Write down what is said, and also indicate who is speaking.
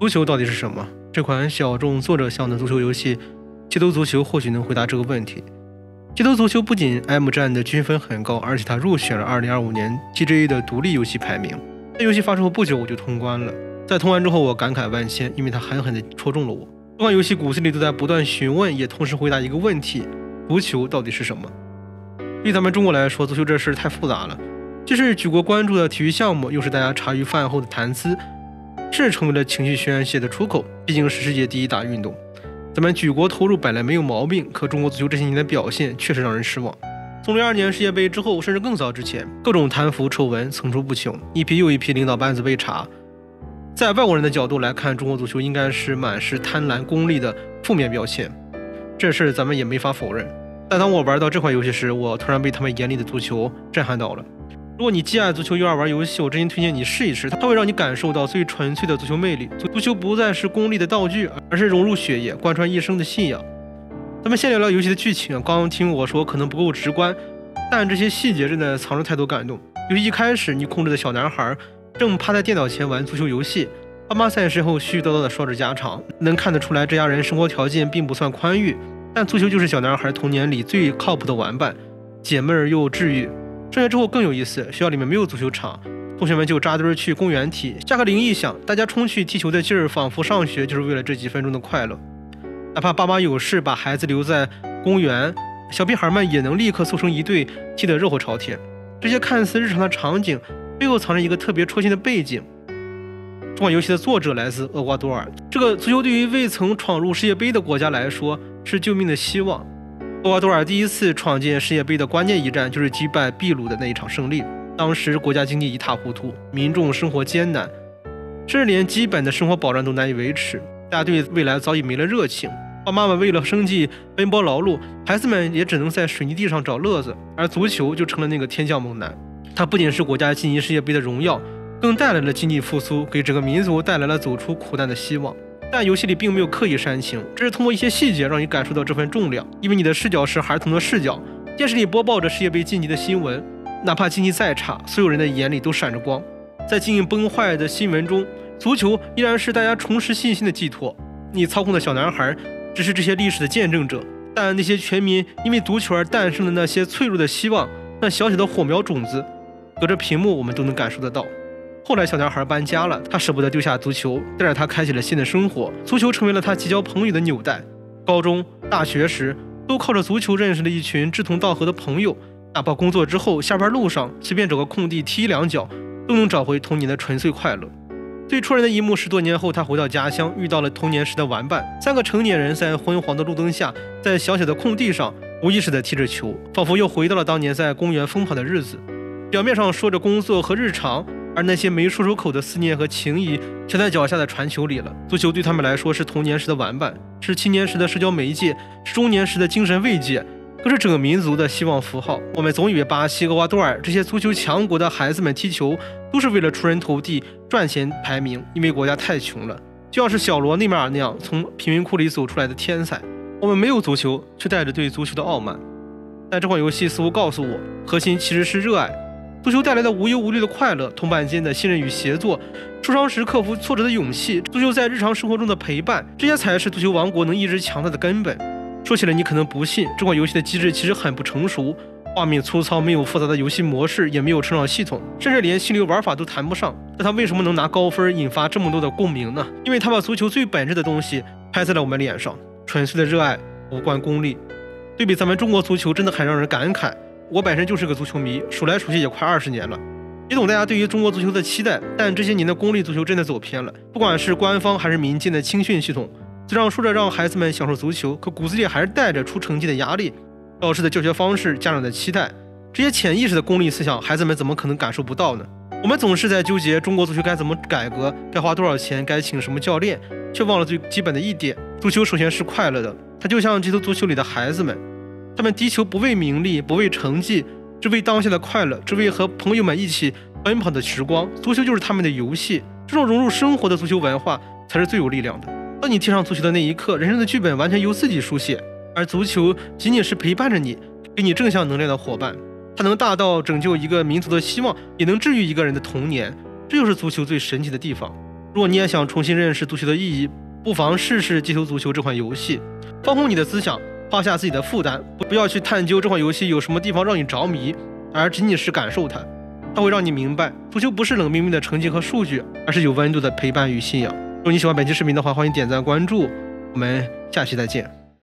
Speaker 1: 足球到底是什么？这款小众作者向的足球游戏《街头足球》或许能回答这个问题。街头足球不仅 M 站的均分很高，而且它入选了2025年 TGA 的独立游戏排名。在游戏发售后不久我就通关了，在通关之后我感慨万千，因为它狠狠地戳中了我。这款游戏骨子里都在不断询问，也同时回答一个问题：足球到底是什么？对咱们中国来说，足球这事太复杂了，既是举国关注的体育项目，又是大家茶余饭后的谈资，甚至成为了情绪宣泄的出口。毕竟是世界第一大运动，咱们举国投入本来没有毛病，可中国足球这些年的表现确实让人失望。从02年世界杯之后，甚至更早之前，各种贪腐丑闻层出不穷，一批又一批领导班子被查。在外国人的角度来看，中国足球应该是满是贪婪功利的负面标签，这事咱们也没法否认。但当我玩到这款游戏时，我突然被他们眼里的足球震撼到了。如果你既爱足球又爱玩游戏，我真心推荐你试一试，它会让你感受到最纯粹的足球魅力。足球不再是功利的道具，而是融入血液，贯穿一生的信仰。咱们先聊聊游戏的剧情。刚刚听我说可能不够直观，但这些细节真的藏着太多感动。游戏一开始，你控制的小男孩正趴在电脑前玩足球游戏，爸妈在身后絮絮叨叨的说着家常，能看得出来这家人生活条件并不算宽裕，但足球就是小男孩童年里最靠谱的玩伴，解闷又治愈。上学之后更有意思，学校里面没有足球场，同学们就扎堆去公园踢，下课铃一响，大家冲去踢球的劲儿，仿佛上学就是为了这几分钟的快乐。哪怕爸妈有事把孩子留在公园，小屁孩们也能立刻凑成一队，踢得热火朝天。这些看似日常的场景背后藏着一个特别戳心的背景。这款游戏的作者来自厄瓜多尔，这个足球对于未曾闯入世界杯的国家来说是救命的希望。厄瓜多尔第一次闯进世界杯的关键一战就是击败秘鲁的那一场胜利。当时国家经济一塌糊涂，民众生活艰难，甚至连基本的生活保障都难以维持，大家对未来早已没了热情。爸妈们为了生计奔波劳碌，孩子们也只能在水泥地上找乐子，而足球就成了那个天降猛男。它不仅是国家晋级世界杯的荣耀，更带来了经济复苏，给整个民族带来了走出苦难的希望。但游戏里并没有刻意煽情，只是通过一些细节让你感受到这份重量，因为你的视角是孩童的视角，电视里播报着世界杯晋级的新闻，哪怕经济再差，所有人的眼里都闪着光。在经营崩坏的新闻中，足球依然是大家重拾信心的寄托。你操控的小男孩只是这些历史的见证者，但那些全民因为足球而诞生的那些脆弱的希望，那小小的火苗种子，隔着屏幕我们都能感受得到。后来小男孩搬家了，他舍不得丢下足球，带着他开启了新的生活，足球成为了他结交朋友的纽带。高中、大学时都靠着足球认识了一群志同道合的朋友，哪怕工作之后下班路上随便找个空地踢两脚，都能找回童年的纯粹快乐。最戳人的一幕是多年后他回到家乡，遇到了童年时的玩伴，三个成年人在昏黄的路灯下，在小小的空地上无意识地踢着球，仿佛又回到了当年在公园疯跑的日子。表面上说着工作和日常，而那些没说出口的思念和情谊全在脚下的传球里了。足球对他们来说是童年时的玩伴，是青年时的社交媒介，是中年时的精神慰藉，更是整个民族的希望符号。我们总以为巴西、厄瓜多尔这些足球强国的孩子们踢球都是为了出人头地、赚钱排名，因为国家太穷了，就像是小罗、内马尔那样从贫民窟里走出来的天才。我们没有足球，却带着对足球的傲慢。但这款游戏似乎告诉我，核心其实是热爱。足球带来的无忧无虑的快乐，同伴间的信任与协作，受伤时克服挫折的勇气，足球在日常生活中的陪伴，这些才是足球王国能一直强大的根本。说起来你可能不信，这款游戏的机制其实很不成熟，画面粗糙，没有复杂的游戏模式，也没有成长系统，甚至连心流玩法都谈不上。但它为什么能拿高分，引发这么多的共鸣呢？因为它把足球最本质的东西拍在了我们脸上，纯粹的热爱，无关功利。对比咱们中国足球，真的很让人感慨。我本身就是个足球迷，数来数去也快20年了，也懂大家对于中国足球的期待，但这些年的公立足球真的走偏了。不管是官方还是民间的青训系统，嘴上说着让孩子们享受足球，可骨子里还是带着出成绩的压力。老师的教学方式，家长的期待，这些潜意识的功利思想，孩子们怎么可能感受不到呢？我们总是在纠结中国足球该怎么改革，该花多少钱，该请什么教练，却忘了最基本的一点：足球首先是快乐的，它就像街头足球里的孩子们。他们踢球不为名利，不为成绩，只为当下的快乐，只为和朋友们一起奔跑的时光。足球就是他们的游戏，这种融入生活的足球文化才是最有力量的。当你踢上足球的那一刻，人生的剧本完全由自己书写，而足球仅仅是陪伴着你，给你正向能量的伙伴。它能大到拯救一个民族的希望，也能治愈一个人的童年。这就是足球最神奇的地方。如果你也想重新认识足球的意义，不妨试试街头足球这款游戏，放空你的思想，放下自己的负担，不要去探究这款游戏有什么地方让你着迷，而仅仅是感受它。它会让你明白，足球不是冷冰冰的成绩和数据，而是有温度的陪伴与信仰。如果你喜欢本期视频的话，欢迎点赞关注，我们下期再见。